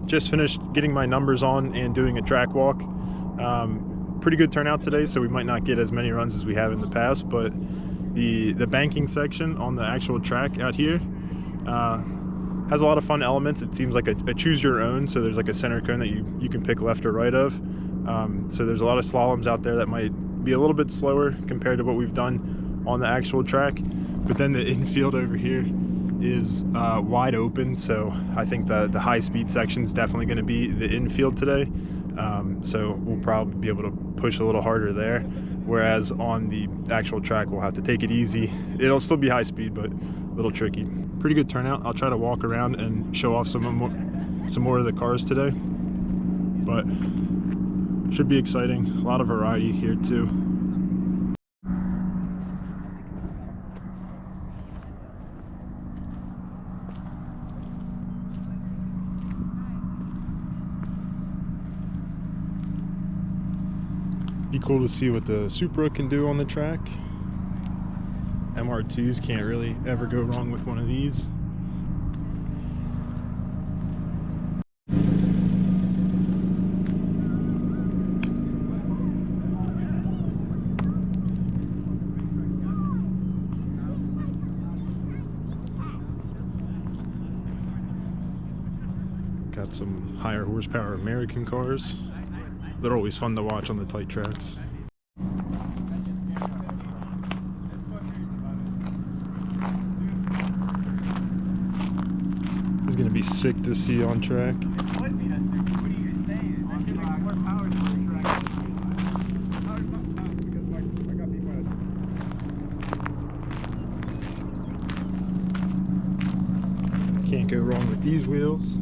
just finished getting my numbers on and doing a track walk. Pretty good turnout today, so we might not get as many runs as we have in the past, but the banking section on the actual track out here has a lot of fun elements. It seems like a choose your own, so there's like a center cone that you can pick left or right of. So there's a lot of slaloms out there that might be a little bit slower compared to what we've done on the actual track, but then the infield over here is wide open, so I think the high speed section is definitely going to be the infield today. So we'll probably be able to push a little harder there, whereas on the actual track we'll have to take it easy. It'll still be high speed, but a little tricky. Pretty good turnout. I'll try to walk around and show off some more of the cars today, but should be exciting. A lot of variety here too. Be cool to see what the Supra can do on the track. MR2s can't really ever go wrong with one of these. Got some higher horsepower American cars. They're always fun to watch on the tight tracks. It's gonna be sick to see on track. Can't go wrong with these wheels.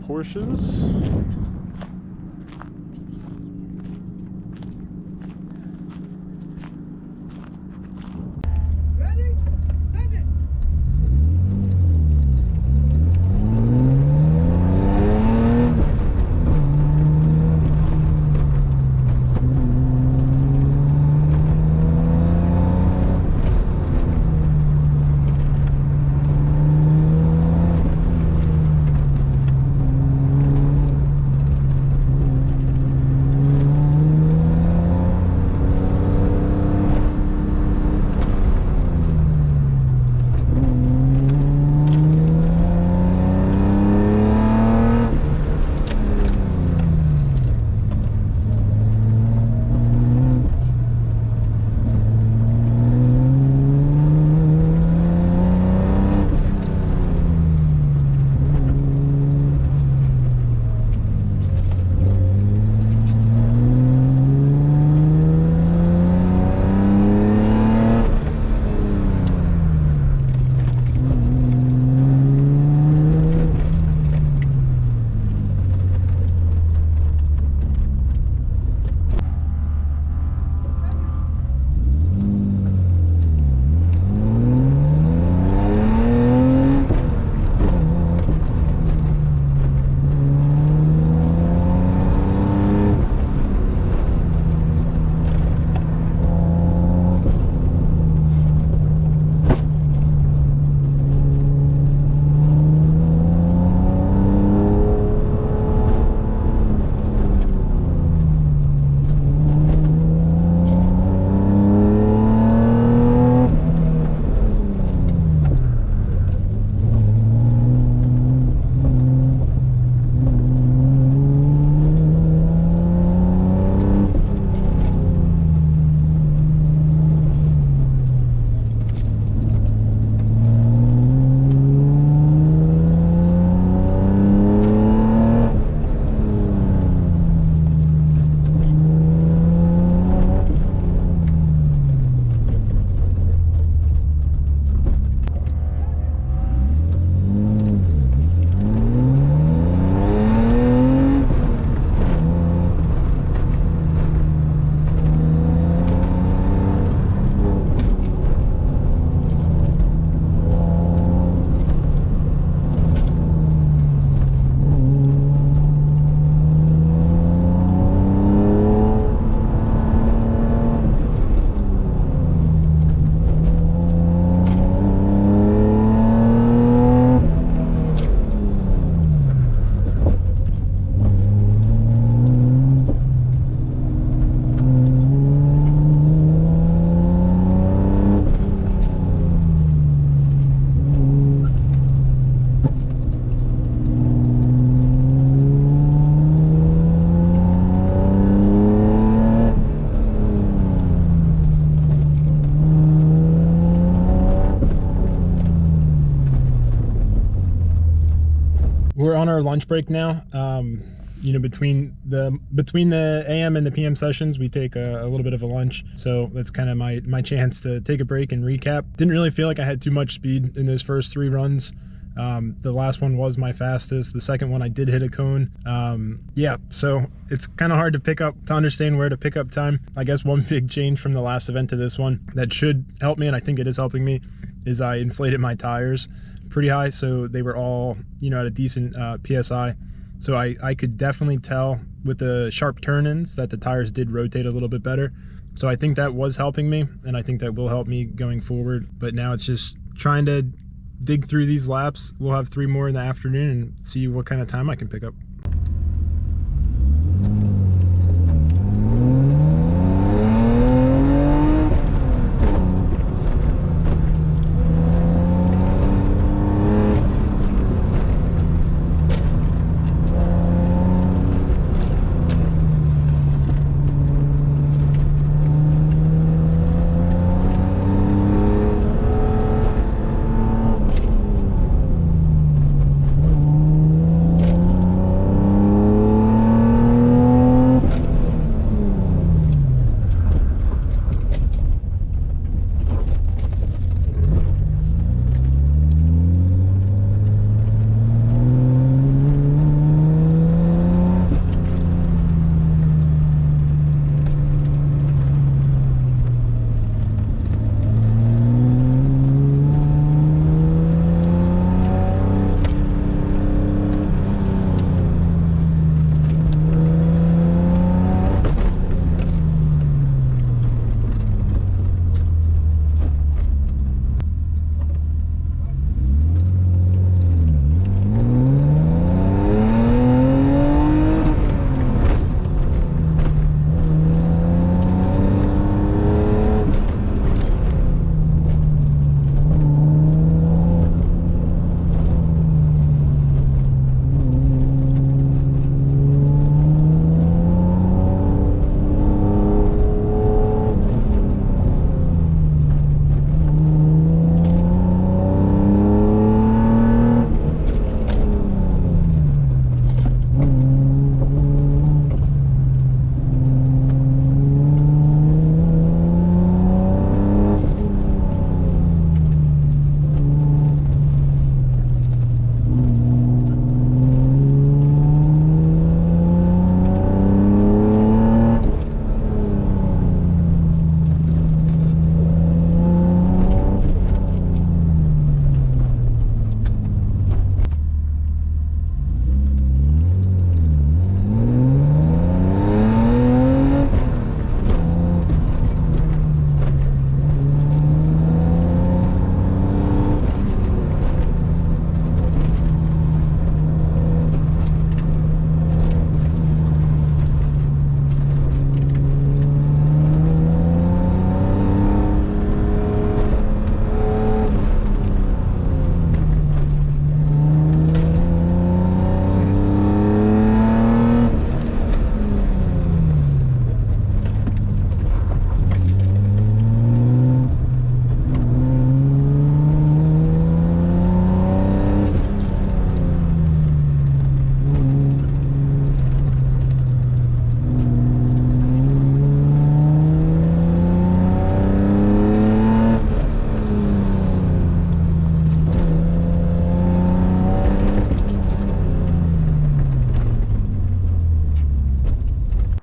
Porsches. Ready? Send it. we're on our lunch break now. You know, between the AM and the PM sessions, we take a little bit of a lunch. So that's kind of my chance to take a break and recap. Didn't really feel like I had too much speed in those first 3 runs. The last one was my fastest. The second one I did hit a cone. Yeah, so it's kind of hard to understand where to pick up time. I guess one big change from the last event to this one that should help me, and I think it is helping me, is I inflated my tires pretty high, so they were all, you know, at a decent PSI. So I could definitely tell with the sharp turn-ins that the tires did rotate a little bit better. So I think that was helping me, and I think that will help me going forward. But now it's just trying to dig through these laps. We'll have 3 more in the afternoon and see what kind of time I can pick up.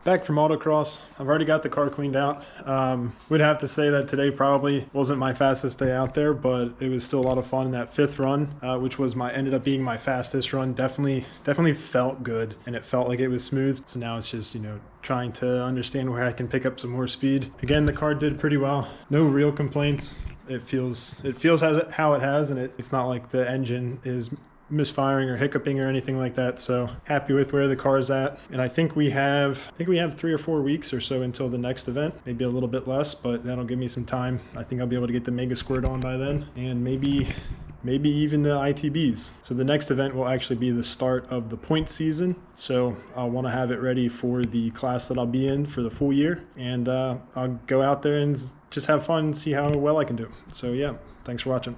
Back from Autocross. I've already got the car cleaned out. Would have to say that today probably wasn't my fastest day out there, but it was still a lot of fun. That 5th run, which was ended up being my fastest run, definitely felt good, and it felt like it was smooth. So now it's just, you know, trying to understand where I can pick up some more speed. Again, the car did pretty well. No real complaints. It feels how it has, and it's not like the engine is misfiring or hiccuping or anything like that. So happy with where the car is at. And I think we have 3 or 4 weeks or so until the next event, maybe a little bit less, but that'll give me some time. I think I'll be able to get the Mega Squirt on by then, and maybe even the ITBs. So the next event will actually be the start of the point season. So I'll want to have it ready for the class that I'll be in for the full year. And I'll go out there and just have fun and see how well I can do. So yeah, thanks for watching.